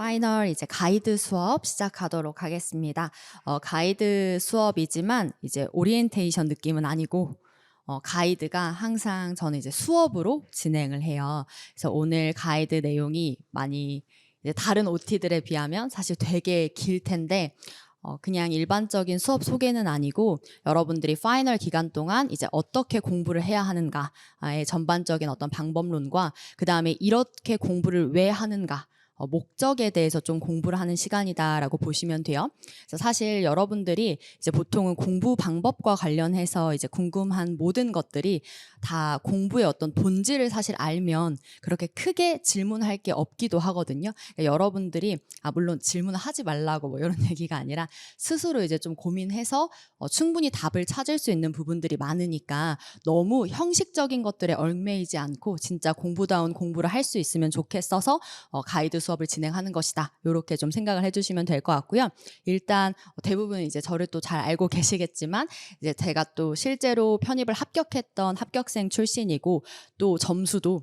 파이널 이제 가이드 수업 시작하도록 하겠습니다. 가이드 수업이지만 이제 오리엔테이션 느낌은 아니고 가이드가 항상 저는 이제 수업으로 진행을 해요. 그래서 오늘 가이드 내용이 많이 이제 다른 OT들에 비하면 사실 되게 길 텐데 그냥 일반적인 수업 소개는 아니고 여러분들이 파이널 기간 동안 이제 어떻게 공부를 해야 하는가의 전반적인 어떤 방법론과 그 다음에 이렇게 공부를 왜 하는가 목적에 대해서 좀 공부를 하는 시간이다라고 보시면 돼요. 그래서 사실 여러분들이 이제 보통은 공부 방법과 관련해서 이제 궁금한 모든 것들이 다 공부의 어떤 본질을 사실 알면 그렇게 크게 질문할 게 없기도 하거든요. 그러니까 여러분들이 물론 질문을 하지 말라고 뭐 이런 얘기가 아니라 스스로 이제 좀 고민해서 충분히 답을 찾을 수 있는 부분들이 많으니까 너무 형식적인 것들에 얽매이지 않고 진짜 공부다운 공부를 할 수 있으면 좋겠어서 가이드 수업을 진행하는 것이다. 이렇게 좀 생각을 해주시면 될 것 같고요. 일단 대부분 이제 저를 또 잘 알고 계시겠지만 이제 제가 또 실제로 편입을 합격했던 합격생 출신이고 또 점수도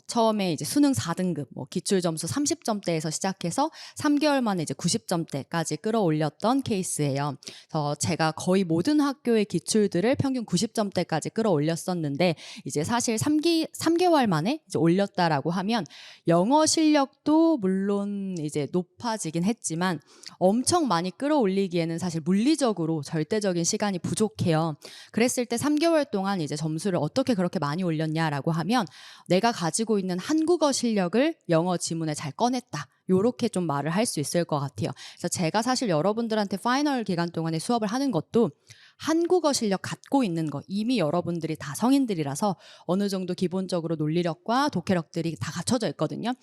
처음에 이제 수능 4등급 뭐 기출 점수 30점대에서 시작해서 3개월 만에 이제 90점대까지 끌어올렸던 케이스예요. 그래서 제가 거의 모든 학교의 기출들을 평균 90점대까지 끌어올렸었는데 이제 사실 3개월 만에 이제 올렸다라고 하면 영어 실력도 물론 이제 높아지긴 했지만 엄청 많이 끌어올리기에는 사실 물리적으로 절대적인 시간이 부족해요. 그랬을 때 3개월 동안 이제 점수를 어떻게 그렇게 많이 올렸냐라고 하면 내가 가지고 있는 한국어 실력을 영어 지문에 잘 꺼냈다. 요렇게 좀 말을 할 수 있을 것 같아요. 그래서 제가 사실 여러분들한테 파이널 기간 동안에 수업을 하는 것도 한국어 실력 갖고 있는 거 이미 여러분들이 다 성인들이라서 어느 정도 기본적으로 논리력과 독해력들이 다 갖춰져 있거든요.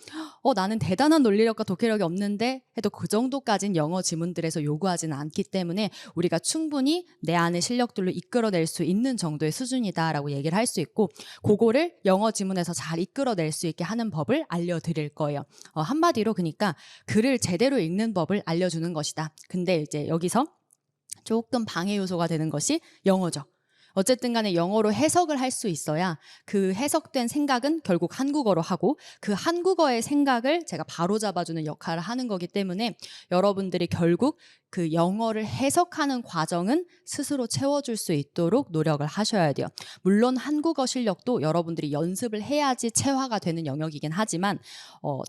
나는 대단한 논리력과 독해력이 없는데 해도 그 정도까지는 영어 지문들에서 요구하지는 않기 때문에 우리가 충분히 내 안의 실력들로 이끌어낼 수 있는 정도의 수준이다라고 얘기를 할 수 있고 그거를 영어 지문에서 잘 이끌어낼 수 있게 하는 법을 알려드릴 거예요. 한마디로 그러니까 글을 제대로 읽는 법을 알려주는 것이다. 근데 이제 여기서 조금 방해 요소가 되는 것이 영어죠. 어쨌든 간에 영어로 해석을 할 수 있어야 그 해석된 생각은 결국 한국어로 하고 그 한국어의 생각을 제가 바로잡아주는 역할을 하는 거기 때문에 여러분들이 결국 그 영어를 해석하는 과정은 스스로 채워줄 수 있도록 노력을 하셔야 돼요. 물론 한국어 실력도 여러분들이 연습을 해야지 체화가 되는 영역이긴 하지만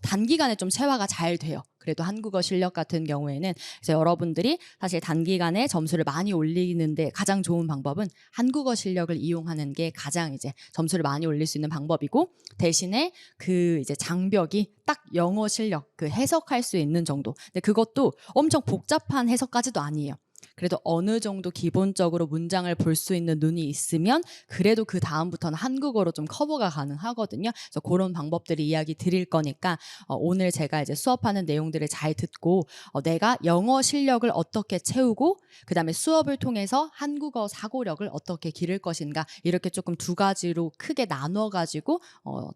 단기간에 좀 체화가 잘 돼요. 그래도 한국어 실력 같은 경우에는 그래서 여러분들이 사실 단기간에 점수를 많이 올리는데 가장 좋은 방법은 한국어 실력을 이용하는 게 가장 이제 점수를 많이 올릴 수 있는 방법이고 대신에 그 이제 장벽이 딱 영어 실력 그 해석할 수 있는 정도. 근데 그것도 엄청 복잡한 해석까지도 아니에요. 그래도 어느 정도 기본적으로 문장을 볼 수 있는 눈이 있으면 그래도 그 다음부터는 한국어로 좀 커버가 가능하거든요. 그래서 그런 방법들을 이야기 드릴 거니까 오늘 제가 이제 수업하는 내용들을 잘 듣고 내가 영어 실력을 어떻게 채우고 그다음에 수업을 통해서 한국어 사고력을 어떻게 기를 것인가 이렇게 조금 두 가지로 크게 나눠가지고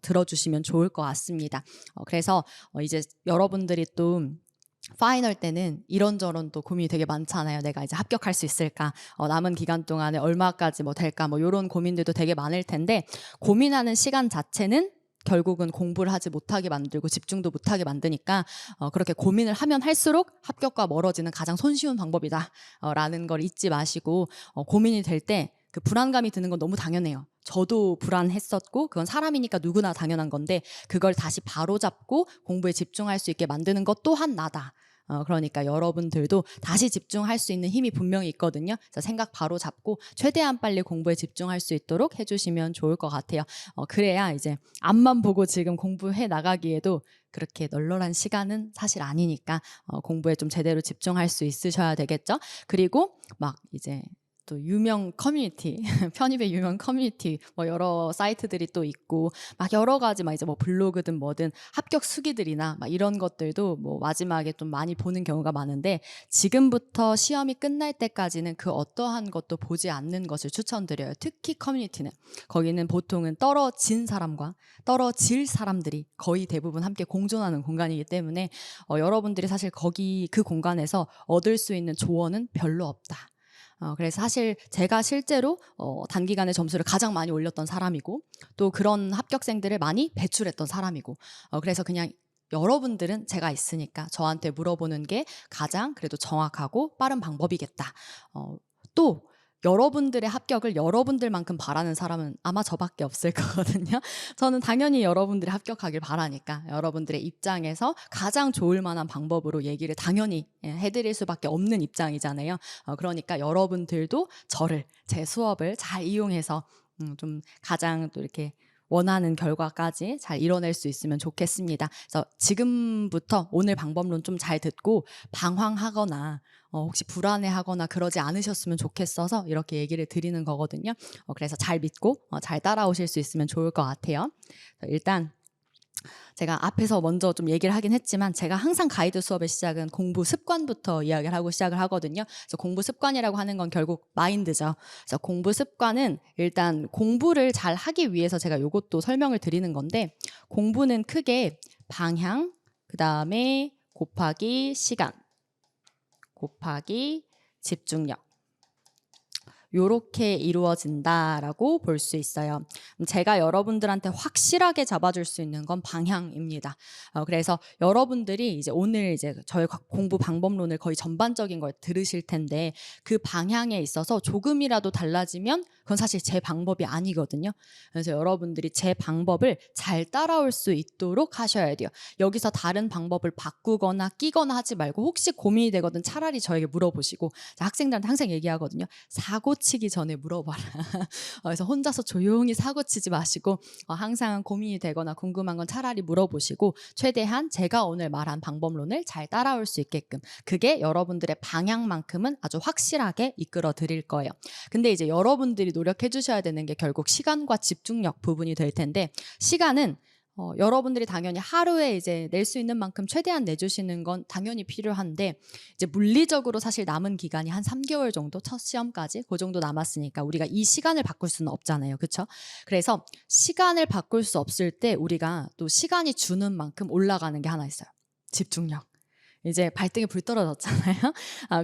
들어주시면 좋을 것 같습니다. 그래서 이제 여러분들이 또 파이널 때는 이런저런 또 고민이 되게 많잖아요. 내가 이제 합격할 수 있을까? 남은 기간 동안에 얼마까지 뭐 될까? 뭐 이런 고민들도 되게 많을 텐데 고민하는 시간 자체는 결국은 공부를 하지 못하게 만들고 집중도 못하게 만드니까 그렇게 고민을 하면 할수록 합격과 멀어지는 가장 손쉬운 방법이다 라는 걸 잊지 마시고 고민이 될 때 그 불안감이 드는 건 너무 당연해요. 저도 불안했었고 그건 사람이니까 누구나 당연한 건데 그걸 다시 바로잡고 공부에 집중할 수 있게 만드는 것 또한 나다. 그러니까 여러분들도 다시 집중할 수 있는 힘이 분명히 있거든요. 그래서 생각 바로 잡고 최대한 빨리 공부에 집중할 수 있도록 해주시면 좋을 것 같아요. 그래야 이제 앞만 보고 지금 공부해 나가기에도 그렇게 널널한 시간은 사실 아니니까 공부에 좀 제대로 집중할 수 있으셔야 되겠죠. 그리고 막 이제 또 유명 커뮤니티, 편입의 유명 커뮤니티 뭐 여러 사이트들이 또 있고 막 여러 가지 막 이제 뭐 블로그든 뭐든 합격 수기들이나 막 이런 것들도 뭐 마지막에 좀 많이 보는 경우가 많은데 지금부터 시험이 끝날 때까지는 그 어떠한 것도 보지 않는 것을 추천드려요. 특히 커뮤니티는 거기는 보통은 떨어진 사람과 떨어질 사람들이 거의 대부분 함께 공존하는 공간이기 때문에 여러분들이 사실 거기 그 공간에서 얻을 수 있는 조언은 별로 없다. 그래서 사실 제가 실제로 단기간에 점수를 가장 많이 올렸던 사람이고 또 그런 합격생들을 많이 배출했던 사람이고 그래서 그냥 여러분들은 제가 있으니까 저한테 물어보는 게 가장 그래도 정확하고 빠른 방법이겠다. 또 여러분들의 합격을 여러분들만큼 바라는 사람은 아마 저밖에 없을 거거든요. 저는 당연히 여러분들이 합격하길 바라니까 여러분들의 입장에서 가장 좋을 만한 방법으로 얘기를 당연히 해드릴 수밖에 없는 입장이잖아요. 그러니까 여러분들도 저를, 제 수업을 잘 이용해서 좀 가장 또 이렇게 원하는 결과까지 잘 이뤄낼 수 있으면 좋겠습니다. 그래서 지금부터 오늘 방법론 좀 잘 듣고 방황하거나 혹시 불안해하거나 그러지 않으셨으면 좋겠어서 이렇게 얘기를 드리는 거거든요. 그래서 잘 믿고 잘 따라오실 수 있으면 좋을 것 같아요. 일단 제가 앞에서 먼저 좀 얘기를 하긴 했지만 제가 항상 가이드 수업의 시작은 공부 습관부터 이야기를 하고 시작을 하거든요. 그래서 공부 습관이라고 하는 건 결국 마인드죠. 그래서 공부 습관은 일단 공부를 잘 하기 위해서 제가 이것도 설명을 드리는 건데, 공부는 크게 방향, 그 다음에 곱하기 시간, 곱하기 집중력, 요렇게 이루어진다라고 볼 수 있어요. 제가 여러분들한테 확실하게 잡아줄 수 있는 건 방향입니다. 그래서 여러분들이 이제 오늘 이제 저희 공부 방법론을 거의 전반적인 걸 들으실 텐데, 그 방향에 있어서 조금이라도 달라지면 그건 사실 제 방법이 아니거든요. 그래서 여러분들이 제 방법을 잘 따라올 수 있도록 하셔야 돼요. 여기서 다른 방법을 바꾸거나 끼거나 하지 말고, 혹시 고민이 되거든 차라리 저에게 물어보시고, 학생들한테 항상 얘기하거든요. 사고 치기 전에 물어봐라. 그래서 혼자서 조용히 사고 치지 마시고 항상 고민이 되거나 궁금한 건 차라리 물어보시고, 최대한 제가 오늘 말한 방법론을 잘 따라올 수 있게끔, 그게 여러분들의 방향만큼은 아주 확실하게 이끌어 드릴 거예요. 근데 이제 여러분들이 노력해 주셔야 되는 게 결국 시간과 집중력 부분이 될 텐데, 시간은 여러분들이 당연히 하루에 이제 낼 수 있는 만큼 최대한 내주시는 건 당연히 필요한데, 이제 물리적으로 사실 남은 기간이 한 3개월 정도, 첫 시험까지 그 정도 남았으니까 우리가 이 시간을 바꿀 수는 없잖아요. 그렇죠? 그래서 시간을 바꿀 수 없을 때 우리가 또 시간이 주는 만큼 올라가는 게 하나 있어요. 집중력. 이제 발등에 불 떨어졌잖아요.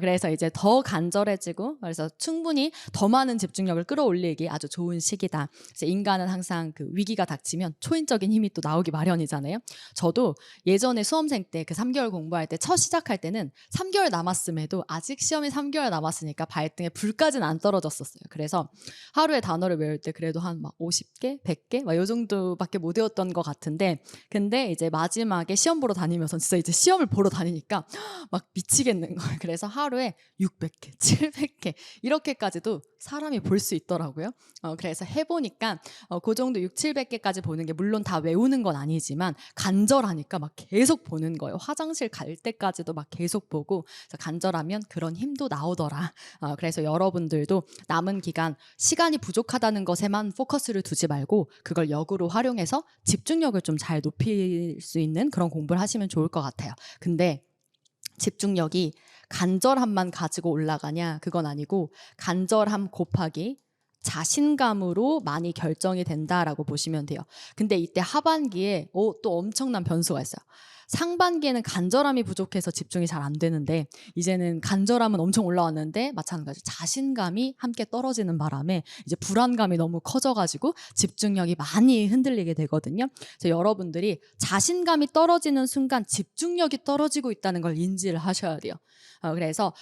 그래서 이제 더 간절해지고, 그래서 충분히 더 많은 집중력을 끌어올리기 아주 좋은 시기다. 그래서 인간은 항상 그 위기가 닥치면 초인적인 힘이 또 나오기 마련이잖아요. 저도 예전에 수험생 때 그 3개월 공부할 때 첫 시작할 때는 3개월 남았음에도 아직 시험이 3개월 남았으니까 발등에 불까지는 안 떨어졌었어요. 그래서 하루에 단어를 외울 때 그래도 한 막 50개, 100개 막 요 정도밖에 못 외웠던 것 같은데, 근데 이제 마지막에 시험 보러 다니면서 진짜 이제 시험을 보러 다니니까 막 미치겠는 거예요. 그래서 하루에 600개, 700개 이렇게까지도 사람이 볼 수 있더라고요. 그래서 해보니까 그 정도 6, 700개까지 보는 게, 물론 다 외우는 건 아니지만 간절하니까 막 계속 보는 거예요. 화장실 갈 때까지도 막 계속 보고, 그래서 간절하면 그런 힘도 나오더라. 그래서 여러분들도 남은 기간 시간이 부족하다는 것에만 포커스를 두지 말고 그걸 역으로 활용해서 집중력을 좀 잘 높일 수 있는 그런 공부를 하시면 좋을 것 같아요. 근데 집중력이 간절함만 가지고 올라가냐? 그건 아니고, 간절함 곱하기 자신감으로 많이 결정이 된다라고 보시면 돼요. 근데 이때 하반기에 또 엄청난 변수가 있어요. 상반기에는 간절함이 부족해서 집중이 잘 안 되는데, 이제는 간절함은 엄청 올라왔는데 마찬가지로 자신감이 함께 떨어지는 바람에 이제 불안감이 너무 커져가지고 집중력이 많이 흔들리게 되거든요. 그래서 여러분들이 자신감이 떨어지는 순간 집중력이 떨어지고 있다는 걸 인지를 하셔야 돼요. 그래서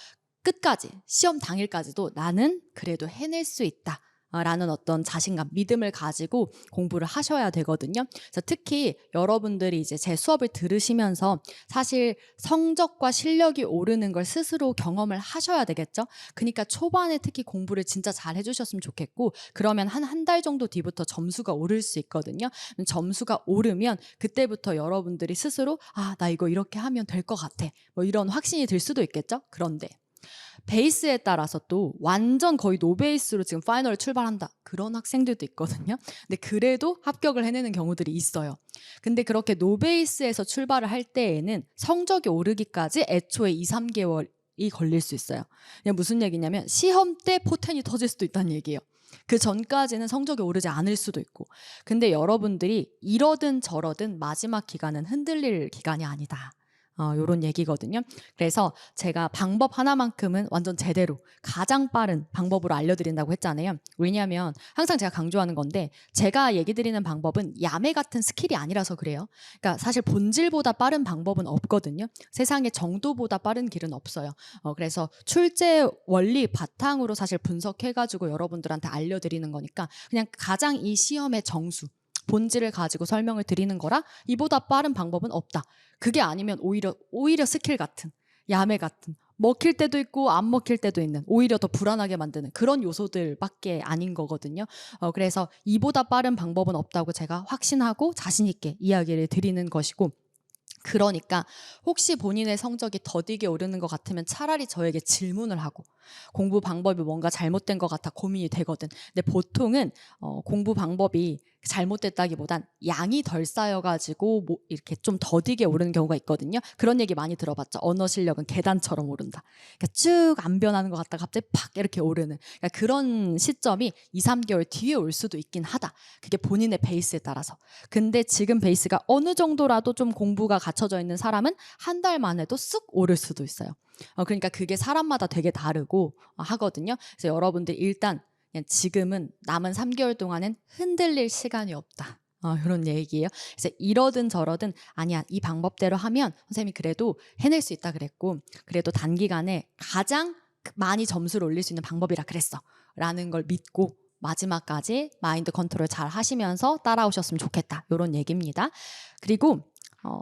끝까지, 시험 당일까지도 나는 그래도 해낼 수 있다 라는 어떤 자신감, 믿음을 가지고 공부를 하셔야 되거든요. 그래서 특히 여러분들이 이제 제 수업을 들으시면서 사실 성적과 실력이 오르는 걸 스스로 경험을 하셔야 되겠죠. 그러니까 초반에 특히 공부를 진짜 잘 해주셨으면 좋겠고, 그러면 한 달 정도 뒤부터 점수가 오를 수 있거든요. 점수가 오르면 그때부터 여러분들이 스스로 나 이거 이렇게 하면 될 것 같아, 뭐 이런 확신이 들 수도 있겠죠. 그런데 베이스에 따라서 또 완전 거의 노베이스로 지금 파이널을 출발한다, 그런 학생들도 있거든요. 근데 그래도 합격을 해내는 경우들이 있어요. 근데 그렇게 노베이스에서 출발을 할 때에는 성적이 오르기까지 애초에 2, 3개월이 걸릴 수 있어요. 그냥 무슨 얘기냐면 시험 때 포텐이 터질 수도 있다는 얘기예요. 그 전까지는 성적이 오르지 않을 수도 있고. 근데 여러분들이 이러든 저러든 마지막 기간은 흔들릴 기간이 아니다. 요런 얘기거든요. 그래서 제가 방법 하나만큼은 완전 제대로 가장 빠른 방법으로 알려드린다고 했잖아요. 왜냐하면 항상 제가 강조하는 건데 제가 얘기 드리는 방법은 야매 같은 스킬이 아니라서 그래요. 그러니까 사실 본질보다 빠른 방법은 없거든요. 세상에 정도보다 빠른 길은 없어요. 그래서 출제 원리 바탕으로 사실 분석해가지고 여러분들한테 알려드리는 거니까 그냥 가장 이 시험의 정수 본질을 가지고 설명을 드리는 거라 이보다 빠른 방법은 없다. 그게 아니면 오히려 스킬 같은 야매 같은 먹힐 때도 있고 안 먹힐 때도 있는 오히려 더 불안하게 만드는 그런 요소들밖에 아닌 거거든요. 그래서 이보다 빠른 방법은 없다고 제가 확신하고 자신 있게 이야기를 드리는 것이고 그러니까 혹시 본인의 성적이 더디게 오르는 것 같으면 차라리 저에게 질문을 하고 공부 방법이 뭔가 잘못된 것 같아 고민이 되거든. 근데 보통은 공부 방법이 잘못됐다기보단 양이 덜 쌓여가지고 뭐 이렇게 좀 더디게 오르는 경우가 있거든요. 그런 얘기 많이 들어봤죠. 언어 실력은 계단처럼 오른다. 그러니까 쭉 안 변하는 것 같다 갑자기 팍 이렇게 오르는 그러니까 그런 시점이 2, 3개월 뒤에 올 수도 있긴 하다. 그게 본인의 베이스에 따라서. 근데 지금 베이스가 어느 정도라도 좀 공부가 갖춰져 있는 사람은 한 달 만에도 쓱 오를 수도 있어요. 그러니까 그게 사람마다 되게 다르고 하거든요. 그래서 여러분들 일단 그냥 지금은 남은 3개월 동안은 흔들릴 시간이 없다. 이런 얘기예요. 그래서 이러든 저러든 아니야 이 방법대로 하면 선생님이 그래도 해낼 수 있다 그랬고 그래도 단기간에 가장 많이 점수를 올릴 수 있는 방법이라 그랬어 라는 걸 믿고 마지막까지 마인드 컨트롤 잘 하시면서 따라오셨으면 좋겠다 이런 얘기입니다. 그리고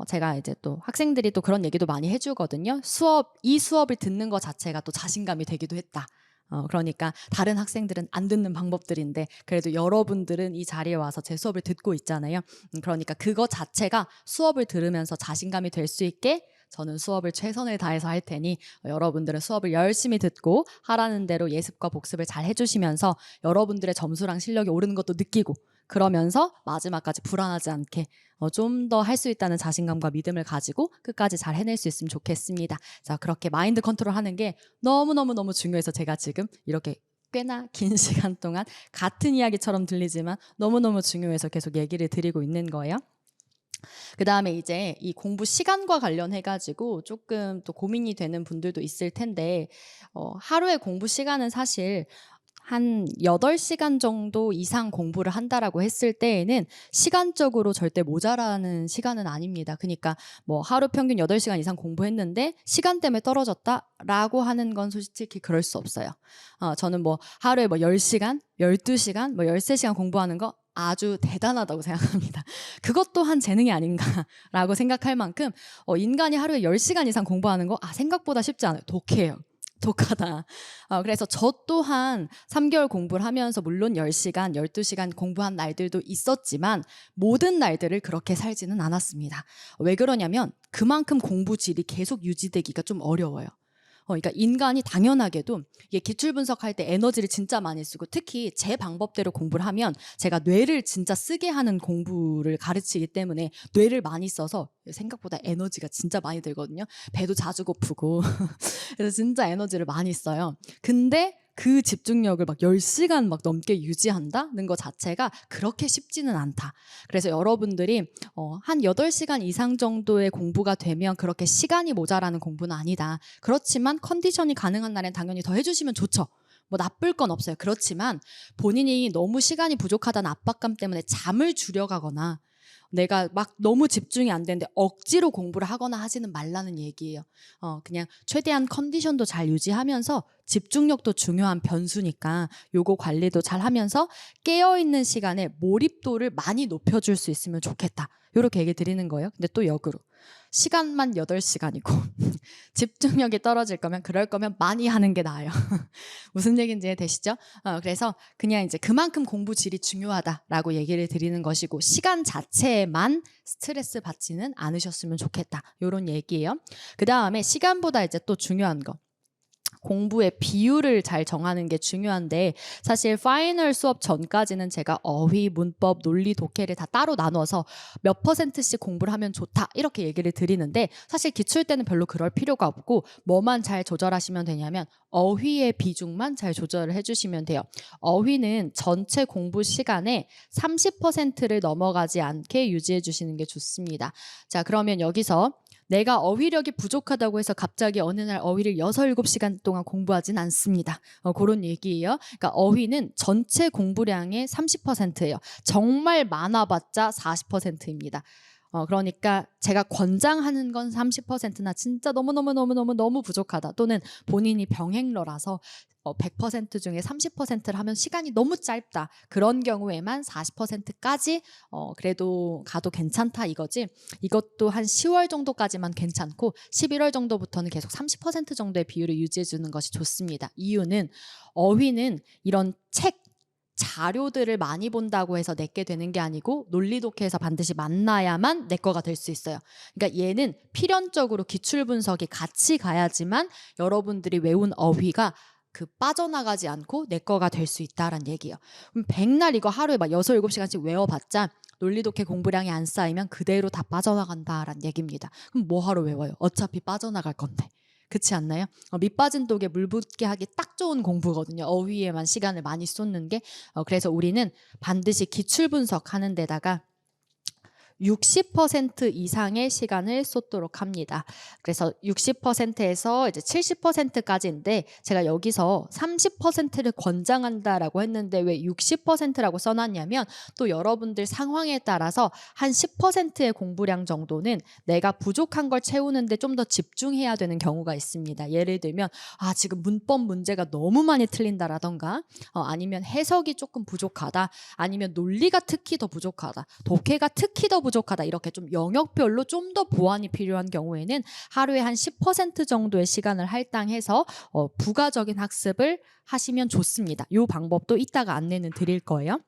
제가 이제 또 학생들이 또 그런 얘기도 많이 해주거든요. 이 수업을 듣는 것 자체가 또 자신감이 되기도 했다. 그러니까 다른 학생들은 안 듣는 방법들인데 그래도 여러분들은 이 자리에 와서 제 수업을 듣고 있잖아요. 그러니까 그거 자체가 수업을 들으면서 자신감이 될 수 있게 저는 수업을 최선을 다해서 할 테니 여러분들은 수업을 열심히 듣고 하라는 대로 예습과 복습을 잘 해주시면서 여러분들의 점수랑 실력이 오르는 것도 느끼고 그러면서 마지막까지 불안하지 않게 좀 더 할 수 있다는 자신감과 믿음을 가지고 끝까지 잘 해낼 수 있으면 좋겠습니다. 자, 그렇게 마인드 컨트롤 하는 게 너무너무너무 중요해서 제가 지금 이렇게 꽤나 긴 시간 동안 같은 이야기처럼 들리지만 너무너무 중요해서 계속 얘기를 드리고 있는 거예요. 그 다음에 이제 이 공부 시간과 관련해가지고 조금 또 고민이 되는 분들도 있을 텐데 하루의 공부 시간은 사실 한 8시간 정도 이상 공부를 한다라고 했을 때에는 시간적으로 절대 모자라는 시간은 아닙니다. 그러니까 뭐 하루 평균 8시간 이상 공부했는데 시간 때문에 떨어졌다라고 하는 건 솔직히 그럴 수 없어요. 저는 뭐 하루에 뭐 10시간, 12시간, 뭐 13시간 공부하는 거 아주 대단하다고 생각합니다. 그것 또한 재능이 아닌가라고 생각할 만큼 인간이 하루에 10시간 이상 공부하는 거 생각보다 쉽지 않아요. 독해요. 독하다. 그래서 저 또한 3개월 공부를 하면서 물론 10시간, 12시간 공부한 날들도 있었지만 모든 날들을 그렇게 살지는 않았습니다. 왜 그러냐면 그만큼 공부 질이 계속 유지되기가 좀 어려워요. 그러니까 인간이 당연하게도 이게 기출 분석할 때 에너지를 진짜 많이 쓰고 특히 제 방법대로 공부를 하면 제가 뇌를 진짜 쓰게 하는 공부를 가르치기 때문에 뇌를 많이 써서 생각보다 에너지가 진짜 많이 들거든요. 배도 자주 고프고 그래서 진짜 에너지를 많이 써요. 근데 그 집중력을 막 10시간 막 넘게 유지한다는 것 자체가 그렇게 쉽지는 않다. 그래서 여러분들이 한 8시간 이상 정도의 공부가 되면 그렇게 시간이 모자라는 공부는 아니다. 그렇지만 컨디션이 가능한 날엔 당연히 더 해주시면 좋죠. 뭐 나쁠 건 없어요. 그렇지만 본인이 너무 시간이 부족하다는 압박감 때문에 잠을 줄여가거나 내가 막 너무 집중이 안 되는데 억지로 공부를 하거나 하지는 말라는 얘기예요. 그냥 최대한 컨디션도 잘 유지하면서 집중력도 중요한 변수니까 요거 관리도 잘 하면서 깨어있는 시간에 몰입도를 많이 높여줄 수 있으면 좋겠다. 요렇게 얘기 드리는 거예요. 근데 또 역으로 시간만 8시간이고 집중력이 떨어질 거면 그럴 거면 많이 하는 게 나아요. 무슨 얘기인지 이해되시죠? 그래서 그냥 이제 그만큼 공부 질이 중요하다라고 얘기를 드리는 것이고 시간 자체에만 스트레스 받지는 않으셨으면 좋겠다. 이런 얘기예요. 그 다음에 시간보다 이제 또 중요한 거. 공부의 비율을 잘 정하는 게 중요한데 사실 파이널 수업 전까지는 제가 어휘, 문법, 논리, 독해를 다 따로 나눠서 몇 %씩 공부를 하면 좋다 이렇게 얘기를 드리는데 사실 기출 때는 별로 그럴 필요가 없고 뭐만 잘 조절하시면 되냐면 어휘의 비중만 잘 조절을 해주시면 돼요. 어휘는 전체 공부 시간의 30%를 넘어가지 않게 유지해 주시는 게 좋습니다. 자, 그러면 여기서 내가 어휘력이 부족하다고 해서 갑자기 어느 날 어휘를 6, 7시간 동안 공부하진 않습니다. 그런 얘기예요. 그러니까 어휘는 전체 공부량의 30%예요. 정말 많아봤자 40%입니다. 그러니까 제가 권장하는 건 30%나 진짜 너무 부족하다, 또는 본인이 병행러라서 100% 중에 30%를 하면 시간이 너무 짧다, 그런 경우에만 40%까지 그래도 가도 괜찮다 이거지. 이것도 한 10월 정도까지만 괜찮고 11월 정도부터는 계속 30% 정도의 비율을 유지해 주는 것이 좋습니다. 이유는 어휘는 이런 책, 자료들을 많이 본다고 해서 내게 되는 게 아니고 논리독해에서 반드시 만나야만 내 거가 될 수 있어요. 그러니까 얘는 필연적으로 기출 분석이 같이 가야지만 여러분들이 외운 어휘가 빠져나가지 않고 내 거가 될 수 있다라는 얘기예요. 그럼 백날 이거 하루에 막 6, 7시간씩 외워봤자 논리독해 공부량이 안 쌓이면 그대로 다 빠져나간다라는 얘기입니다. 그럼 뭐하러 외워요? 어차피 빠져나갈 건데. 그렇지 않나요? 밑 빠진 독에 물 붓게 하기 딱 좋은 공부거든요. 어휘에만 시간을 많이 쏟는 게. 그래서 우리는 반드시 기출 분석하는 데다가 60% 이상의 시간을 쏟도록 합니다. 그래서 60%에서 이제 70%까지인데 제가 여기서 30%를 권장한다라고 했는데 왜 60%라고 써놨냐면 또 여러분들 상황에 따라서 한 10%의 공부량 정도는 내가 부족한 걸 채우는데 좀 더 집중해야 되는 경우가 있습니다. 예를 들면 지금 문법 문제가 너무 많이 틀린다라던가 아니면 해석이 조금 부족하다, 아니면 논리가 특히 더 부족하다, 독해가 특히 더 부족하다, 이렇게 좀 영역별로 좀 더 보완이 필요한 경우에는 하루에 한 10% 정도의 시간을 할당해서 부가적인 학습을 하시면 좋습니다. 이 방법도 이따가 안내는 드릴 거예요.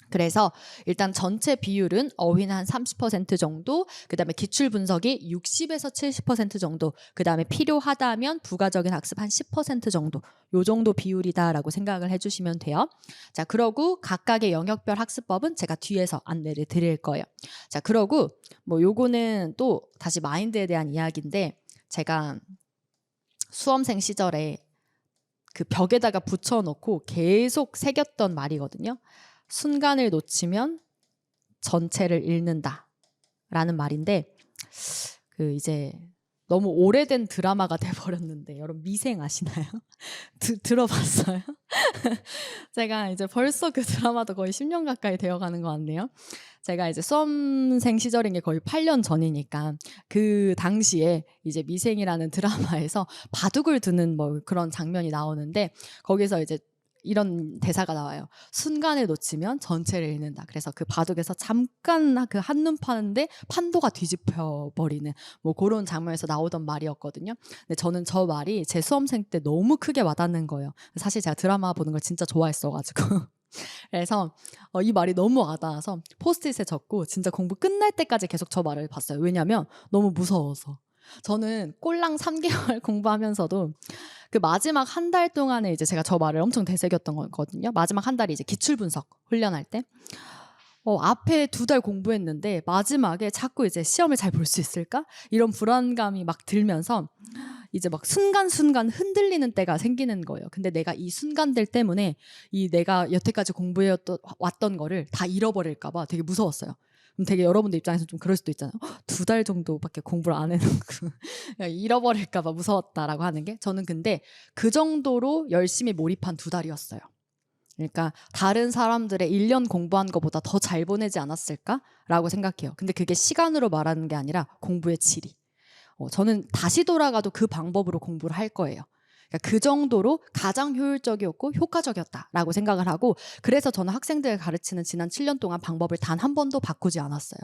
그래서 일단 전체 비율은 어휘는 한 30% 정도, 그 다음에 기출 분석이 60에서 70% 정도, 그 다음에 필요하다면 부가적인 학습 한 10% 정도, 요 정도 비율이다라고 생각을 해주시면 돼요. 자, 그러고 각각의 영역별 학습법은 제가 뒤에서 안내를 드릴 거예요. 자, 그러고 요거는 또 다시 마인드에 대한 이야기인데, 제가 수험생 시절에 그 벽에다가 붙여놓고 계속 새겼던 말이거든요. 순간을 놓치면 전체를 잃는다 라는 말인데, 이제 너무 오래된 드라마가 돼버렸는데 여러분 미생 아시나요? 들어봤어요? 제가 이제 벌써 그 드라마도 거의 10년 가까이 되어가는 것 같네요. 제가 이제 수험생 시절인 게 거의 8년 전이니까 그 당시에 이제 미생이라는 드라마에서 바둑을 두는 그런 장면이 나오는데, 거기서 이제 이런 대사가 나와요. 순간을 놓치면 전체를 잃는다. 그래서 그 바둑에서 잠깐 그 한눈 파는데 판도가 뒤집혀 버리는 그런 장면에서 나오던 말이었거든요. 근데 저는 저 말이 제 수험생 때 너무 크게 와닿는 거예요. 사실 제가 드라마 보는 걸 진짜 좋아했어가지고. 그래서 이 말이 너무 와닿아서 포스트잇에 적고 진짜 공부 끝날 때까지 계속 저 말을 봤어요. 왜냐면 너무 무서워서. 저는 꼴랑 3개월 공부하면서도 그 마지막 한 달 동안에 이제 제가 저 말을 엄청 되새겼던 거거든요. 마지막 한 달이 이제 기출 분석 훈련할 때 앞에 2달 공부했는데 마지막에 자꾸 이제 시험을 잘 볼 수 있을까? 이런 불안감이 막 들면서 이제 막 순간순간 흔들리는 때가 생기는 거예요. 근데 내가 이 순간들 때문에 이 내가 여태까지 공부해 왔던 거를 다 잃어버릴까 봐 되게 무서웠어요. 그럼 되게 여러분들 입장에서 좀 그럴 수도 있잖아요. 2달 정도밖에 공부를 안 해놓고 잃어버릴까 봐 무서웠다라고 하는 게, 저는 근데 그 정도로 열심히 몰입한 2달이었어요. 그러니까 다른 사람들의 1년 공부한 것보다 더 잘 보내지 않았을까라고 생각해요. 근데 그게 시간으로 말하는 게 아니라 공부의 질이. 저는 다시 돌아가도 그 방법으로 공부를 할 거예요. 그러니까 그 정도로 가장 효율적이었고 효과적이었다라고 생각을 하고, 그래서 저는 학생들을 가르치는 지난 7년 동안 방법을 단 한 번도 바꾸지 않았어요.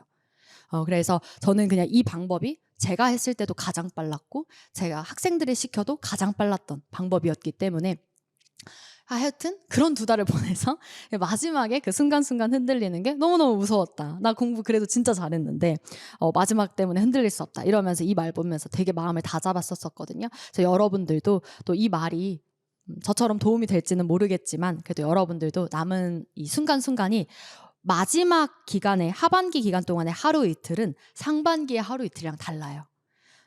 그래서 저는 그냥 이 방법이 제가 했을 때도 가장 빨랐고 제가 학생들이 시켜도 가장 빨랐던 방법이었기 때문에 하여튼 그런 2달을 보내서 마지막에 그 순간순간 흔들리는 게 너무너무 무서웠다. 나 공부 그래도 진짜 잘했는데 마지막 때문에 흔들릴 수 없다. 이러면서 이 말 보면서 되게 마음을 다잡았었거든요. 그래서 여러분들도 또 이 말이 저처럼 도움이 될지는 모르겠지만 그래도 여러분들도 남은 이 순간순간이 마지막 기간에, 하반기 기간 동안의 하루 이틀은 상반기의 하루 이틀이랑 달라요.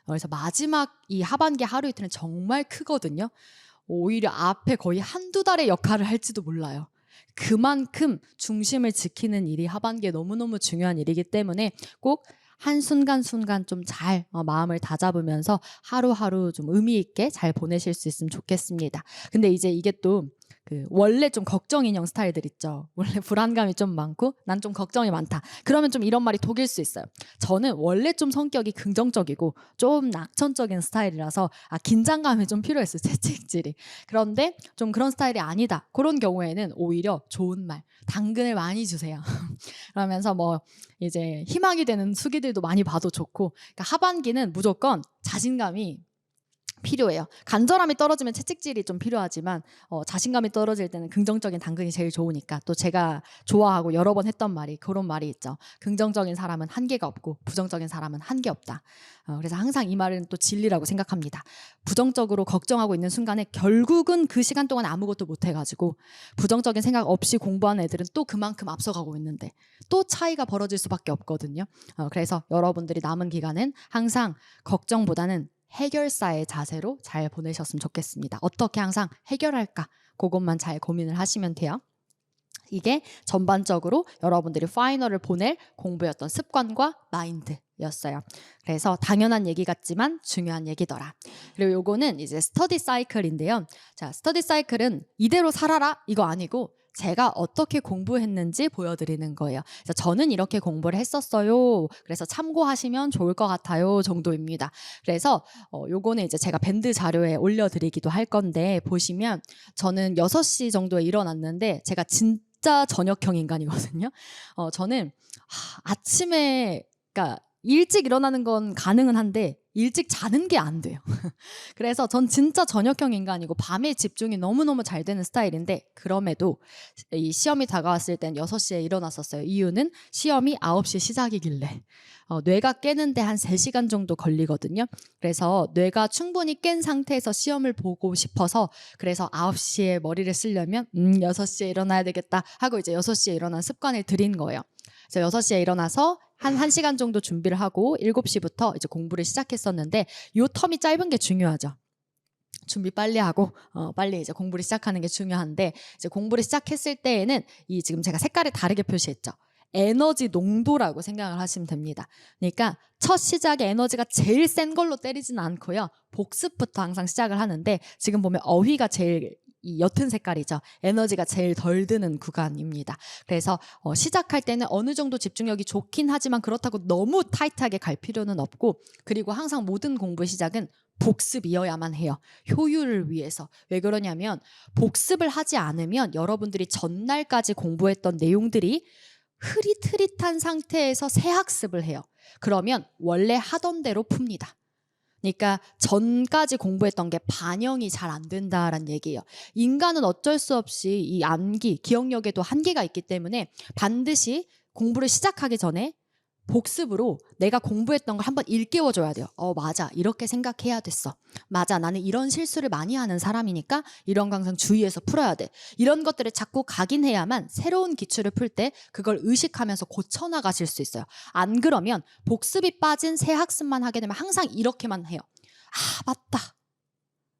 그래서 마지막 이 하반기 하루 이틀은 정말 크거든요. 오히려 앞에 거의 1~2달의 역할을 할지도 몰라요. 그만큼 중심을 지키는 일이 하반기에 너무너무 중요한 일이기 때문에 꼭 한순간순간 좀 잘 마음을 다잡으면서 하루하루 좀 의미 있게 잘 보내실 수 있으면 좋겠습니다. 근데 이제 이게 또 원래 좀 걱정 인형 스타일들 있죠. 원래 불안감이 좀 많고 난 좀 걱정이 많다. 그러면 좀 이런 말이 독일 수 있어요. 저는 원래 좀 성격이 긍정적이고 좀 낙천적인 스타일이라서 긴장감이 좀 필요했어요. 채찍질이. 그런데 좀 그런 스타일이 아니다. 그런 경우에는 오히려 좋은 말, 당근을 많이 주세요. 그러면서 뭐 이제 희망이 되는 수기들도 많이 봐도 좋고, 그러니까 하반기는 무조건 자신감이 필요해요. 간절함이 떨어지면 채찍질이 좀 필요하지만 자신감이 떨어질 때는 긍정적인 당근이 제일 좋으니까, 또 제가 좋아하고 여러 번 했던 말이 그런 말이 있죠. 긍정적인 사람은 한계가 없고 부정적인 사람은 한계 없다. 그래서 항상 이 말은 또 진리라고 생각합니다. 부정적으로 걱정하고 있는 순간에 결국은 그 시간 동안 아무것도 못 해가지고 부정적인 생각 없이 공부하는 애들은 또 그만큼 앞서가고 있는데 또 차이가 벌어질 수밖에 없거든요. 그래서 여러분들이 남은 기간은 항상 걱정보다는 해결사의 자세로 잘 보내셨으면 좋겠습니다. 어떻게 항상 해결할까? 그것만 잘 고민을 하시면 돼요. 이게 전반적으로 여러분들이 파이널을 보낼 공부였던 습관과 마인드였어요. 그래서 당연한 얘기 같지만 중요한 얘기더라. 그리고 요거는 이제 스터디 사이클인데요. 자, 스터디 사이클은 이대로 살아라 이거 아니고 제가 어떻게 공부했는지 보여드리는 거예요. 그래서 저는 이렇게 공부를 했었어요. 그래서 참고하시면 좋을 것 같아요 정도입니다. 그래서 요거는 이제 제가 밴드 자료에 올려드리기도 할 건데, 보시면 저는 6시 정도에 일어났는데 제가 진짜 저녁형 인간이거든요. 저는 아침에, 그러니까 일찍 일어나는 건 가능은 한데 일찍 자는 게 안 돼요. 그래서 전 진짜 저녁형 인간이고 밤에 집중이 너무너무 잘 되는 스타일인데, 그럼에도 이 시험이 다가왔을 땐 6시에 일어났었어요. 이유는 시험이 9시 시작이길래 뇌가 깨는데 한 3시간 정도 걸리거든요. 그래서 뇌가 충분히 깬 상태에서 시험을 보고 싶어서, 그래서 9시에 머리를 쓰려면 6시에 일어나야 되겠다 하고 이제 6시에 일어난 습관을 들인 거예요. 그래서 6시에 일어나서 한 1시간 정도 준비를 하고 7시부터 이제 공부를 시작했었는데, 요 텀이 짧은 게 중요하죠. 준비 빨리 하고 빨리 이제 공부를 시작하는 게 중요한데, 이제 공부를 시작했을 때에는 이 지금 제가 색깔을 다르게 표시했죠. 에너지 농도라고 생각을 하시면 됩니다. 그러니까 첫 시작에 에너지가 제일 센 걸로 때리지는 않고요. 복습부터 항상 시작을 하는데, 지금 보면 어휘가 제일 이 옅은 색깔이죠. 에너지가 제일 덜 드는 구간입니다. 그래서 시작할 때는 어느 정도 집중력이 좋긴 하지만 그렇다고 너무 타이트하게 갈 필요는 없고, 그리고 항상 모든 공부 시작은 복습이어야만 해요. 효율을 위해서. 왜 그러냐면 복습을 하지 않으면 여러분들이 전날까지 공부했던 내용들이 흐릿흐릿한 상태에서 새학습을 해요. 그러면 원래 하던 대로 풉니다. 그러니까 전까지 공부했던 게 반영이 잘 안 된다라는 얘기예요. 인간은 어쩔 수 없이 이 암기, 기억력에도 한계가 있기 때문에 반드시 공부를 시작하기 전에 복습으로 내가 공부했던 걸 한번 일깨워줘야 돼요. 맞아, 이렇게 생각해야 됐어. 맞아, 나는 이런 실수를 많이 하는 사람이니까 이런 거 항상 주의해서 풀어야 돼. 이런 것들을 자꾸 각인해야만 새로운 기출을 풀 때 그걸 의식하면서 고쳐나가실 수 있어요. 안 그러면 복습이 빠진 새 학습만 하게 되면 항상 이렇게만 해요.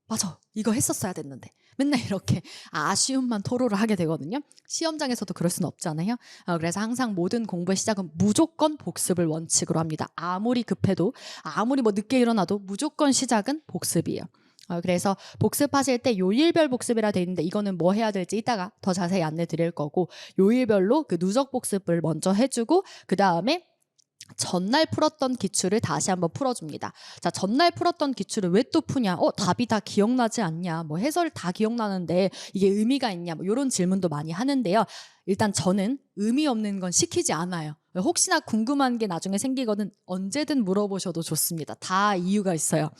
맞아, 이거 했었어야 됐는데. 맨날 이렇게 아쉬움만 토로를 하게 되거든요. 시험장에서도 그럴 수는 없잖아요. 그래서 항상 모든 공부의 시작은 무조건 복습을 원칙으로 합니다. 아무리 급해도, 아무리 늦게 일어나도 무조건 시작은 복습이에요. 그래서 복습하실 때 요일별 복습이라 돼 있는데, 이거는 뭐 해야 될지 이따가 더 자세히 안내 드릴 거고, 요일별로 그 누적 복습을 먼저 해주고 그 다음에 전날 풀었던 기출을 다시 한번 풀어줍니다. 자, 전날 풀었던 기출을 왜 또 푸냐? 답이 다 기억나지 않냐? 뭐 해설 다 기억나는데 이게 의미가 있냐? 뭐 이런 질문도 많이 하는데요. 일단 저는 의미 없는 건 시키지 않아요. 혹시나 궁금한 게 나중에 생기거든 언제든 물어보셔도 좋습니다. 다 이유가 있어요.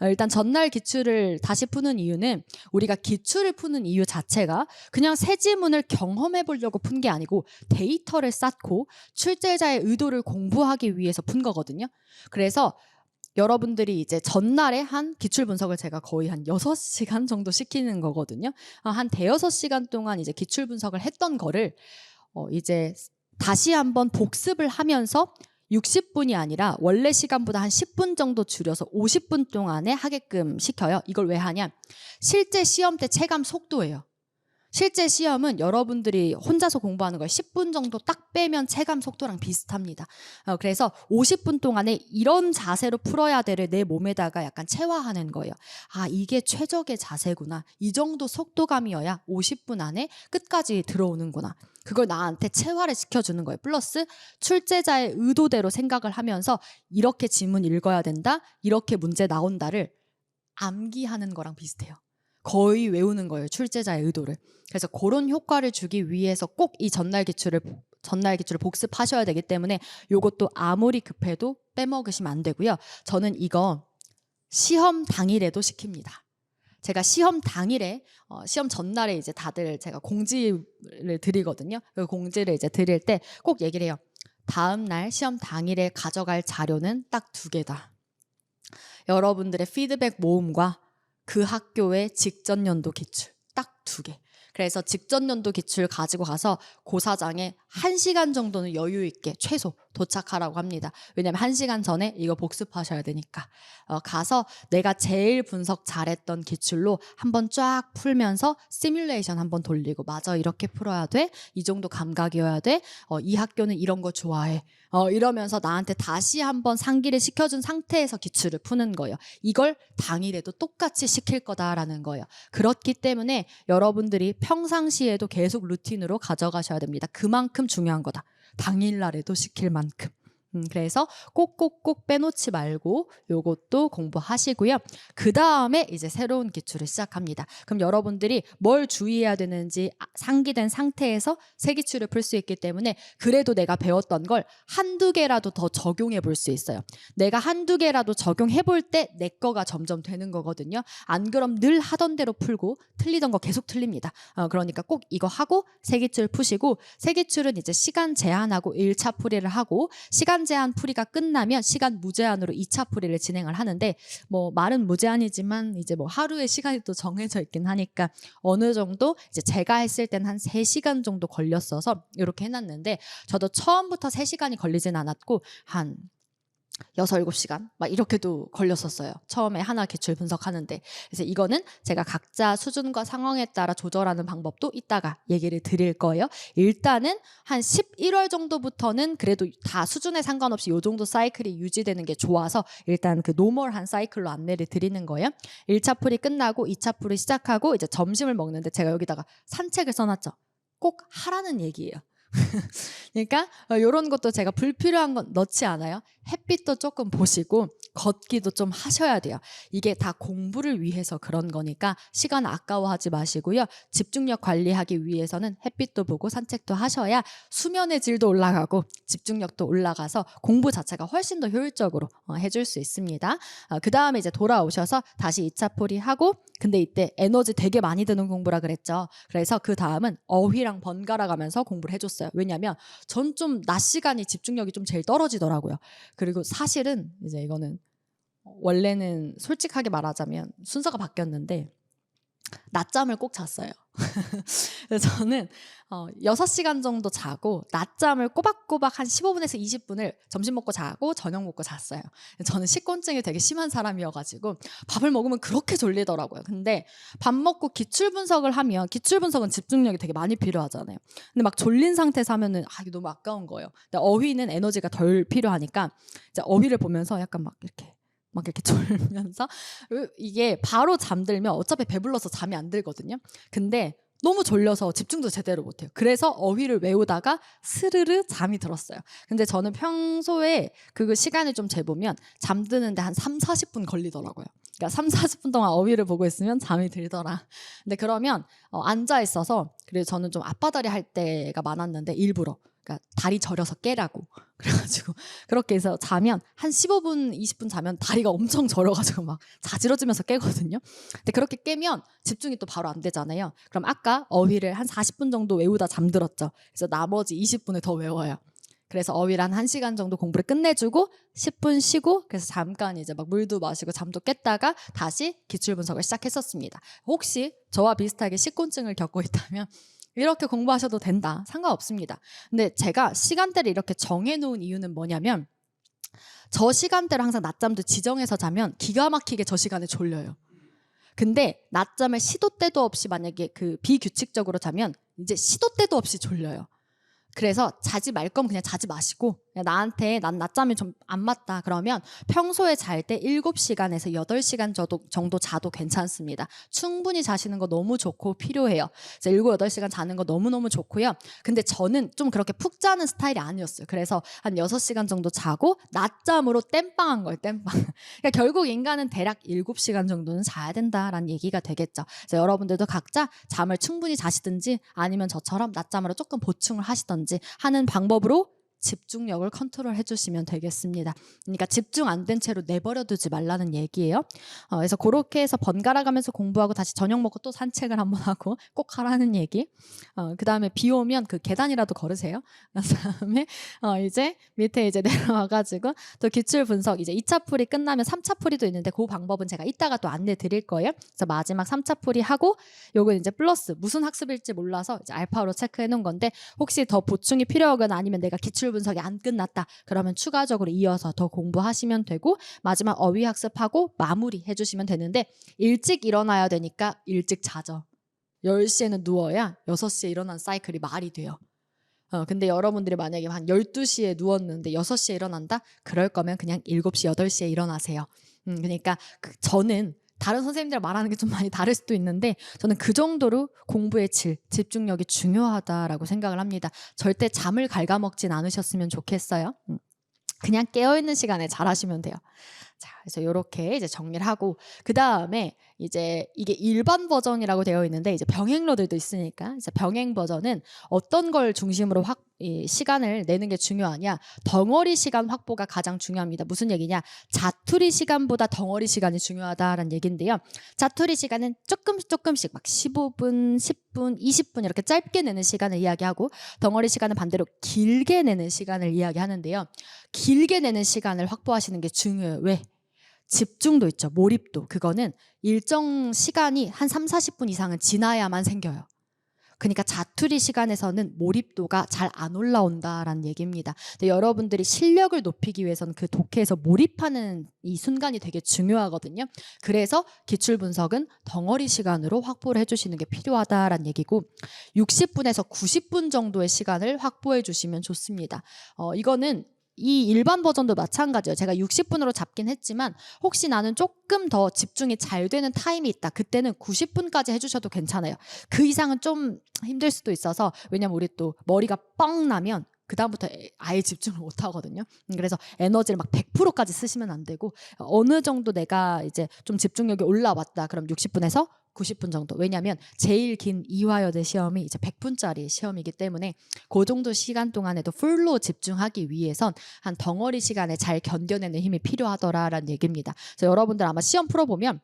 일단 전날 기출을 다시 푸는 이유는, 우리가 기출을 푸는 이유 자체가 그냥 새 지문을 경험해 보려고 푼 게 아니고 데이터를 쌓고 출제자의 의도를 공부하기 위해서 푼 거거든요. 그래서 여러분들이 이제 전날에 한 기출 분석을 제가 거의 한 6시간 정도 시키는 거거든요. 한 대여섯 시간 동안 이제 기출 분석을 했던 거를 이제 다시 한번 복습을 하면서 60분이 아니라 원래 시간보다 한 10분 정도 줄여서 50분 동안에 하게끔 시켜요. 이걸 왜 하냐? 실제 시험 때 체감 속도예요. 실제 시험은 여러분들이 혼자서 공부하는 걸 10분 정도 딱 빼면 체감 속도랑 비슷합니다. 그래서 50분 동안에 이런 자세로 풀어야 되를 내 몸에다가 약간 체화하는 거예요. 아, 이게 최적의 자세구나. 이 정도 속도감이어야 50분 안에 끝까지 들어오는구나. 그걸 나한테 체화를 시켜주는 거예요. 플러스 출제자의 의도대로 생각을 하면서 이렇게 지문 읽어야 된다, 이렇게 문제 나온다를 암기하는 거랑 비슷해요. 거의 외우는 거예요. 출제자의 의도를. 그래서 그런 효과를 주기 위해서 꼭 이 전날 기출을 복습하셔야 되기 때문에 이것도 아무리 급해도 빼먹으시면 안 되고요. 저는 이거 시험 당일에도 시킵니다. 제가 시험 당일에 시험 전날에 이제 다들 제가 공지를 드리거든요. 그 공지를 이제 드릴 때 꼭 얘기를 해요. 다음 날 시험 당일에 가져갈 자료는 딱 2개다. 여러분들의 피드백 모음과 그 학교의 직전 연도 기출 딱 2개. 그래서 직전 연도 기출 가지고 가서 고사장에 1시간 정도는 여유 있게 최소 도착하라고 합니다. 왜냐하면 1시간 전에 이거 복습하셔야 되니까. 가서 내가 제일 분석 잘했던 기출로 한번 쫙 풀면서 시뮬레이션 한번 돌리고, 맞아, 이렇게 풀어야 돼, 이 정도 감각이어야 돼, 이 학교는 이런 거 좋아해, 이러면서 나한테 다시 한번 상기를 시켜준 상태에서 기출을 푸는 거예요. 이걸 당일에도 똑같이 시킬 거다라는 거예요. 그렇기 때문에 여러분들이 평상시에도 계속 루틴으로 가져가셔야 됩니다. 그만큼 중요한 거다. 당일날에도 시킬 만큼. 그래서 꼭꼭꼭 빼놓지 말고 요것도 공부하시고요. 그 다음에 이제 새로운 기출을 시작합니다. 그럼 여러분들이 뭘 주의해야 되는지 상기된 상태에서 새 기출을 풀 수 있기 때문에 그래도 내가 배웠던 걸 1-2개라도 더 적용해 볼 수 있어요. 내가 1-2개라도 적용해 볼 때 내 거가 점점 되는 거거든요. 안 그럼 늘 하던 대로 풀고 틀리던 거 계속 틀립니다. 그러니까 꼭 이거 하고 새 기출 푸시고, 새 기출은 이제 시간 제한하고 1차 풀이를 하고, 시간 제한 풀이가 끝나면 시간 무제한으로 2차 풀이를 진행을 하는데, 뭐 말은 무제한이지만 이제 뭐 하루의 시간이 또 정해져 있긴 하니까 어느 정도 이제 제가 했을 땐 한 3시간 정도 걸렸어서 이렇게 해놨는데, 저도 처음부터 3시간이 걸리진 않았고 한 6-7시간 막 이렇게도 걸렸었어요. 처음에 하나 기출 분석하는데. 그래서 이거는 제가 각자 수준과 상황에 따라 조절하는 방법도 이따가 얘기를 드릴 거예요. 일단은 한 11월 정도부터는 그래도 다 수준에 상관없이 이 정도 사이클이 유지되는 게 좋아서 일단 그 노멀한 사이클로 안내를 드리는 거예요. 1차 풀이 끝나고 2차 풀이 시작하고 이제 점심을 먹는데 제가 여기다가 산책을 써놨죠. 꼭 하라는 얘기예요. 그러니까 이런 것도 제가 불필요한 건 넣지 않아요. 햇빛도 조금 보시고 걷기도 좀 하셔야 돼요. 이게 다 공부를 위해서 그런 거니까 시간 아까워하지 마시고요. 집중력 관리하기 위해서는 햇빛도 보고 산책도 하셔야 수면의 질도 올라가고 집중력도 올라가서 공부 자체가 훨씬 더 효율적으로 해줄 수 있습니다. 그 다음에 이제 돌아오셔서 다시 2차 풀이하고, 근데 이때 에너지 되게 많이 드는 공부라 그랬죠. 그래서 그 다음은 어휘랑 번갈아 가면서 공부를 해줬어요. 왜냐하면 전 좀 낮 시간이 집중력이 좀 제일 떨어지더라고요. 그리고 사실은 이제 이거는 원래는 솔직하게 말하자면 순서가 바뀌었는데 낮잠을 꼭 잤어요. 그래서 저는 6시간 정도 자고 낮잠을 꼬박꼬박 한 15분에서 20분을 점심 먹고 자고 저녁 먹고 잤어요. 저는 식곤증이 되게 심한 사람이어가지고 밥을 먹으면 그렇게 졸리더라고요. 근데 밥 먹고 기출 분석을 하면, 기출 분석은 집중력이 되게 많이 필요하잖아요. 근데 막 졸린 상태에서 하면은 이게 너무 아까운 거예요. 근데 어휘는 에너지가 덜 필요하니까 이제 어휘를 보면서 약간 막 이렇게 졸면서, 이게 바로 잠들면 어차피 배불러서 잠이 안 들거든요. 근데 너무 졸려서 집중도 제대로 못해요. 그래서 어휘를 외우다가 스르르 잠이 들었어요. 근데 저는 평소에 그 시간을 좀 재보면 잠드는데 한 3-40분 걸리더라고요. 그러니까 3-40분 동안 어휘를 보고 있으면 잠이 들더라. 근데 그러면 앉아 있어서, 그래서 저는 좀 앞바다리 할 때가 많았는데 일부러, 그러니까 다리 저려서 깨라고 그래가지고 그렇게 해서 자면 한 15분 20분 자면 다리가 엄청 저려가지고 막 자지러지면서 깨거든요. 근데 그렇게 깨면 집중이 또 바로 안 되잖아요. 그럼 아까 어휘를 한 40분 정도 외우다 잠들었죠. 그래서 나머지 20분을 더 외워요. 그래서 어휘를 한 1시간 정도 공부를 끝내주고 10분 쉬고, 그래서 잠깐 이제 막 물도 마시고 잠도 깼다가 다시 기출 분석을 시작했었습니다. 혹시 저와 비슷하게 식곤증을 겪고 있다면 이렇게 공부하셔도 된다. 상관없습니다. 근데 제가 시간대를 이렇게 정해놓은 이유는 뭐냐면, 저 시간대를 항상 낮잠도 지정해서 자면 기가 막히게 저 시간에 졸려요. 근데 낮잠을 시도 때도 없이 만약에 그 비규칙적으로 자면 이제 시도 때도 없이 졸려요. 그래서 자지 말 거면 그냥 자지 마시고, 그냥 나한테 난 낮잠이 좀 안 맞다 그러면 평소에 잘 때 7시간에서 8시간 정도 자도 괜찮습니다. 충분히 자시는 거 너무 좋고 필요해요. 그래서 7, 8시간 자는 거 너무너무 좋고요. 근데 저는 좀 그렇게 푹 자는 스타일이 아니었어요. 그래서 한 6시간 정도 자고 낮잠으로 땜빵한 거예요. 땜빵. 그러니까 결국 인간은 대략 7시간 정도는 자야 된다라는 얘기가 되겠죠. 그래서 여러분들도 각자 잠을 충분히 자시든지 아니면 저처럼 낮잠으로 조금 보충을 하시든지 하는 방법으로 집중력을 컨트롤 해주시면 되겠습니다. 그러니까 집중 안 된 채로 내버려 두지 말라는 얘기예요. 그래서 그렇게 해서 번갈아 가면서 공부하고 다시 저녁 먹고 또 산책을 한번 하고 꼭 하라는 얘기. 그 다음에 비 오면 그 계단이라도 걸으세요. 그 다음에 이제 밑에 이제 내려와가지고 또 기출 분석, 이제 2차 풀이 끝나면 3차 풀이도 있는데 그 방법은 제가 이따가 또 안내 드릴 거예요. 그래서 마지막 3차 풀이 하고 요건 이제 플러스 무슨 학습일지 몰라서 이제 알파로 체크해 놓은 건데, 혹시 더 보충이 필요하거나 아니면 내가 기출 분석이 안 끝났다 그러면 추가적으로 이어서 더 공부하시면 되고, 마지막 어휘 학습하고 마무리 해주시면 되는데, 일찍 일어나야 되니까 일찍 자죠. 10시에는 누워야 6시에 일어난 사이클이 말이 돼요. 근데 여러분들이 만약에 한 12시에 누웠는데 6시에 일어난다? 그럴 거면 그냥 7시, 8시에 일어나세요. 그러니까 저는 다른 선생님들 말하는 게 좀 많이 다를 수도 있는데 저는 그 정도로 공부의 질, 집중력이 중요하다라고 생각을 합니다. 절대 잠을 갉아먹진 않으셨으면 좋겠어요. 그냥 깨어있는 시간에 잘하시면 돼요. 자, 그래서 이렇게 이제 정리를 하고, 그 다음에 이제 이게 일반 버전이라고 되어 있는데 이제 병행러들도 있으니까, 이제 병행 버전은 어떤 걸 중심으로 이 시간을 내는 게 중요하냐? 덩어리 시간 확보가 가장 중요합니다. 무슨 얘기냐? 자투리 시간보다 덩어리 시간이 중요하다라는 얘기인데요. 자투리 시간은 조금씩 막 15분, 10분, 20분 이렇게 짧게 내는 시간을 이야기하고, 덩어리 시간은 반대로 길게 내는 시간을 이야기하는데요. 길게 내는 시간을 확보하시는 게 중요해요. 왜? 집중도 있죠. 몰입도. 그거는 일정 시간이 한 3, 40분 이상은 지나야만 생겨요. 그러니까 자투리 시간에서는 몰입도가 잘 안 올라온다라는 얘기입니다. 근데 여러분들이 실력을 높이기 위해서는 그 독해에서 몰입하는 이 순간이 되게 중요하거든요. 그래서 기출 분석은 덩어리 시간으로 확보를 해주시는 게 필요하다라는 얘기고, 60분에서 90분 정도의 시간을 확보해 주시면 좋습니다. 이거는 이 일반 버전도 마찬가지예요. 제가 60분으로 잡긴 했지만 혹시 나는 조금 더 집중이 잘 되는 타임이 있다, 그때는 90분까지 해주셔도 괜찮아요. 그 이상은 좀 힘들 수도 있어서, 왜냐면 우리 또 머리가 뻥 나면 그 다음부터 아예 집중을 못 하거든요. 그래서 에너지를 막 100%까지 쓰시면 안 되고, 어느 정도 내가 이제 좀 집중력이 올라왔다 그럼 60분에서 90분 정도. 왜냐하면 제일 긴 이화여대 시험이 이제 100분짜리 시험이기 때문에 그 정도 시간 동안에도 풀로 집중하기 위해선 한 덩어리 시간에 잘 견뎌내는 힘이 필요하더라라는 얘기입니다. 그래서 여러분들 아마 시험 풀어보면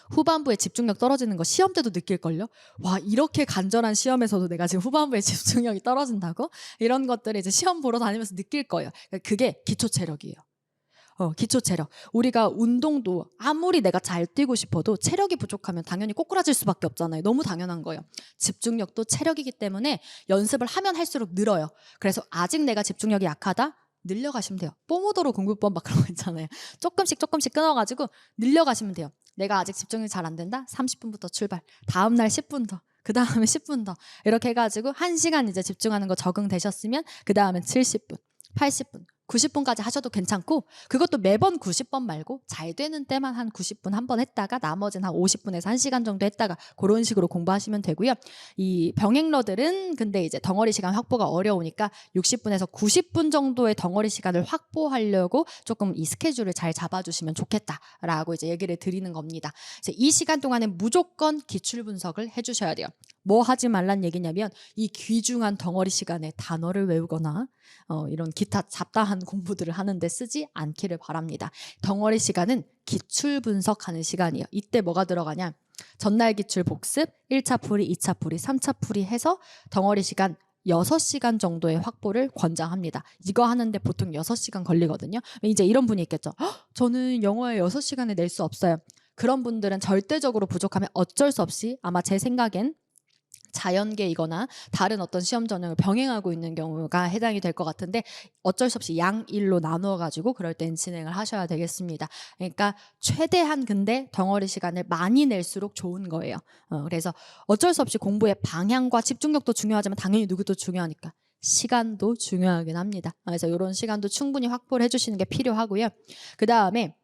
후반부에 집중력 떨어지는 거 시험 때도 느낄걸요? 와, 이렇게 간절한 시험에서도 내가 지금 후반부에 집중력이 떨어진다고? 이런 것들을 이제 시험 보러 다니면서 느낄 거예요. 그게 기초 체력이에요. 기초 체력. 우리가 운동도 아무리 내가 잘 뛰고 싶어도 체력이 부족하면 당연히 꼬꾸라질 수밖에 없잖아요. 너무 당연한 거예요. 집중력도 체력이기 때문에 연습을 하면 할수록 늘어요. 그래서 아직 내가 집중력이 약하다? 늘려가시면 돼요. 뽀모도로 공부법 막 그런 거 있잖아요. 조금씩 끊어가지고 늘려가시면 돼요. 내가 아직 집중이 잘 안 된다? 30분부터 출발. 다음날 10분 더. 그 다음에 10분 더. 이렇게 해가지고 1시간 이제 집중하는 거 적응되셨으면 그 다음엔 70분, 80분, 90분까지 하셔도 괜찮고, 그것도 매번 90번 말고 잘 되는 때만 한 90분 한 번 했다가 나머지는 한 50분에서 1시간 정도 했다가 그런 식으로 공부하시면 되고요. 이 병행러들은 근데 이제 덩어리 시간 확보가 어려우니까 60분에서 90분 정도의 덩어리 시간을 확보하려고 조금 이 스케줄을 잘 잡아주시면 좋겠다라고 이제 얘기를 드리는 겁니다. 그래서 이 시간 동안에 무조건 기출 분석을 해주셔야 돼요. 뭐 하지 말란 얘기냐면 이 귀중한 덩어리 시간에 단어를 외우거나 이런 기타 잡다한 공부들을 하는데 쓰지 않기를 바랍니다. 덩어리 시간은 기출 분석하는 시간이에요. 이때 뭐가 들어가냐? 전날 기출 복습, 1차 풀이, 2차 풀이, 3차 풀이 해서 덩어리 시간 6시간 정도의 확보를 권장합니다. 이거 하는데 보통 6시간 걸리거든요. 이제 이런 분이 있겠죠. 저는 영어에 6시간에 낼 수 없어요. 그런 분들은 절대적으로 부족하면 어쩔 수 없이 아마 제 생각엔 자연계이거나 다른 어떤 시험 전형을 병행하고 있는 경우가 해당이 될 것 같은데 어쩔 수 없이 양일로 나누어 가지고 그럴 땐 진행을 하셔야 되겠습니다. 그러니까 최대한 근데 덩어리 시간을 많이 낼수록 좋은 거예요. 그래서 어쩔 수 없이 공부의 방향과 집중력도 중요하지만 당연히 누구도 중요하니까 시간도 중요하긴 합니다. 그래서 이런 시간도 충분히 확보를 해주시는 게 필요하고요. 그 다음에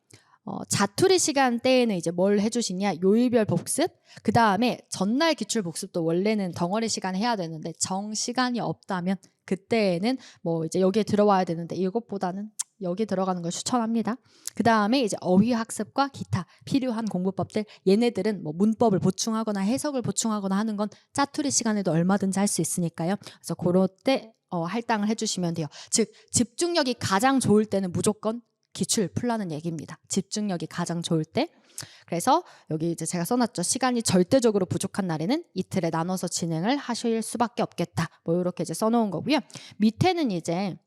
자투리 시간대에는 이제 뭘 해주시냐, 요일별 복습. 그 다음에 전날 기출 복습도 원래는 덩어리 시간에 해야 되는데 정시간이 없다면 그때에는 뭐 이제 여기에 들어와야 되는데 이것보다는 여기 들어가는 걸 추천합니다. 그 다음에 이제 어휘 학습과 기타 필요한 공부법들, 얘네들은 뭐 문법을 보충하거나 해석을 보충하거나 하는 건 짜투리 시간에도 얼마든지 할 수 있으니까요. 그래서 그럴 때 할당을 해주시면 돼요. 즉 집중력이 가장 좋을 때는 무조건 기출 풀라는 얘기입니다. 집중력이 가장 좋을 때. 그래서 여기 이제 제가 써놨죠. 시간이 절대적으로 부족한 날에는 이틀에 나눠서 진행을 하실 수밖에 없겠다. 뭐 이렇게 이제 써놓은 거고요. 밑에는 이제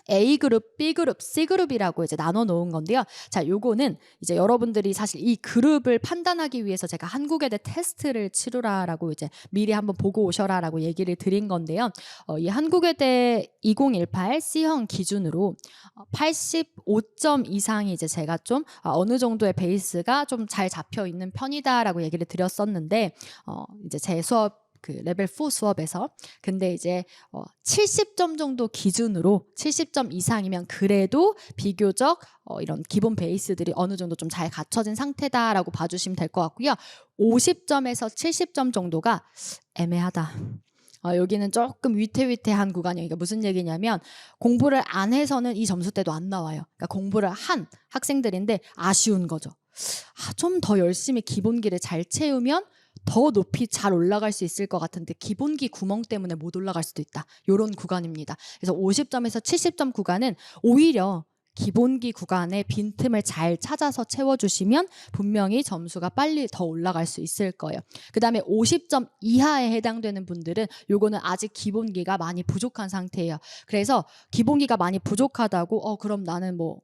A그룹, B그룹, C그룹이라고 이제 나눠 놓은 건데요. 자, 요거는 이제 여러분들이 사실 이 그룹을 판단하기 위해서 제가 한국외대 테스트를 치르라라고 이제 미리 한번 보고 오셔라라고 얘기를 드린 건데요. 이 한국외대 2018 C형 기준으로 85점 이상이 이제 제가 좀 어느 정도의 베이스가 좀 잘 잡혀 있는 편이다라고 얘기를 드렸었는데 이제 제 수업 그 레벨 4 수업에서 근데 이제 70점 정도 기준으로 70점 이상이면 그래도 비교적 이런 기본 베이스들이 어느 정도 좀 잘 갖춰진 상태다라고 봐주시면 될 것 같고요. 50점에서 70점 정도가 애매하다. 여기는 조금 위태위태한 구간이에요. 그러니까 무슨 얘기냐면 공부를 안 해서는 이 점수대도 안 나와요. 그러니까 공부를 한 학생들인데 아쉬운 거죠. 좀 더 열심히 기본기를 잘 채우면 더 높이 잘 올라갈 수 있을 것 같은데 기본기 구멍 때문에 못 올라갈 수도 있다. 이런 구간입니다. 그래서 50점에서 70점 구간은 오히려 기본기 구간에 빈틈을 잘 찾아서 채워주시면 분명히 점수가 빨리 더 올라갈 수 있을 거예요. 그 다음에 50점 이하에 해당되는 분들은 요거는 아직 기본기가 많이 부족한 상태예요. 그래서 기본기가 많이 부족하다고 그럼 나는 뭐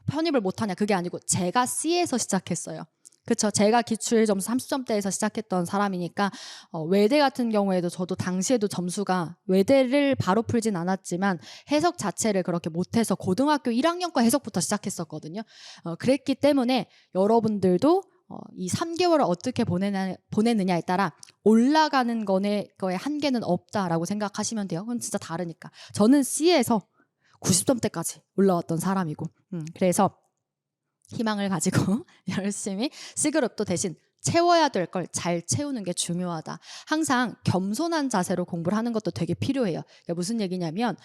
편입을 못하냐 그게 아니고 제가 C에서 시작했어요. 그렇죠. 제가 기출 점수 30점대에서 시작했던 사람이니까 외대 같은 경우에도 저도 당시에도 점수가 외대를 바로 풀진 않았지만 해석 자체를 그렇게 못해서 고등학교 1학년과 해석부터 시작했었거든요. 그랬기 때문에 여러분들도 이 3개월을 어떻게 보내느냐에 따라 올라가는 거에 한계는 없다라고 생각하시면 돼요. 그건 진짜 다르니까. 저는 C에서 90점대까지 올라왔던 사람이고 그래서 희망을 가지고 열심히 C그룹도 대신 채워야 될 걸 잘 채우는 게 중요하다. 항상 겸손한 자세로 공부를 하는 것도 되게 필요해요. 그러니까 무슨 얘기냐면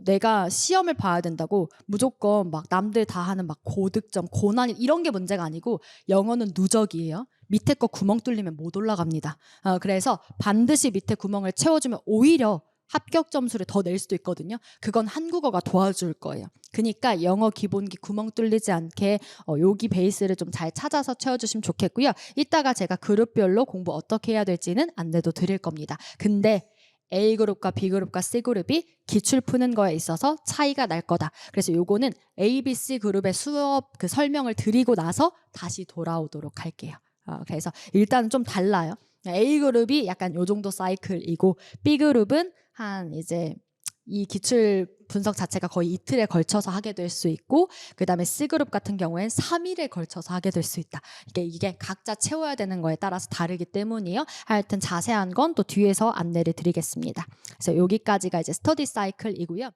내가 시험을 봐야 된다고 무조건 막 남들 다 하는 막 고득점, 고난이 이런 게 문제가 아니고 영어는 누적이에요. 밑에 거 구멍 뚫리면 못 올라갑니다. 그래서 반드시 밑에 구멍을 채워주면 오히려 합격 점수를 더 낼 수도 있거든요. 그건 한국어가 도와줄 거예요. 그러니까 영어 기본기 구멍 뚫리지 않게 여기 베이스를 좀 잘 찾아서 채워주시면 좋겠고요. 이따가 제가 그룹별로 공부 어떻게 해야 될지는 안내도 드릴 겁니다. 근데 A그룹과 B그룹과 C그룹이 기출 푸는 거에 있어서 차이가 날 거다. 그래서 요거는 A, B, C 그룹의 수업 그 설명을 드리고 나서 다시 돌아오도록 할게요. 그래서 일단은 좀 달라요. A그룹이 약간 요 정도 사이클이고 B그룹은 한 이제 이 기출 분석 자체가 거의 이틀에 걸쳐서 하게 될 수 있고 그 다음에 C그룹 같은 경우엔 3일에 걸쳐서 하게 될 수 있다. 이게 각자 채워야 되는 거에 따라서 다르기 때문이에요. 하여튼 자세한 건 또 뒤에서 안내를 드리겠습니다. 그래서 여기까지가 이제 스터디 사이클이고요.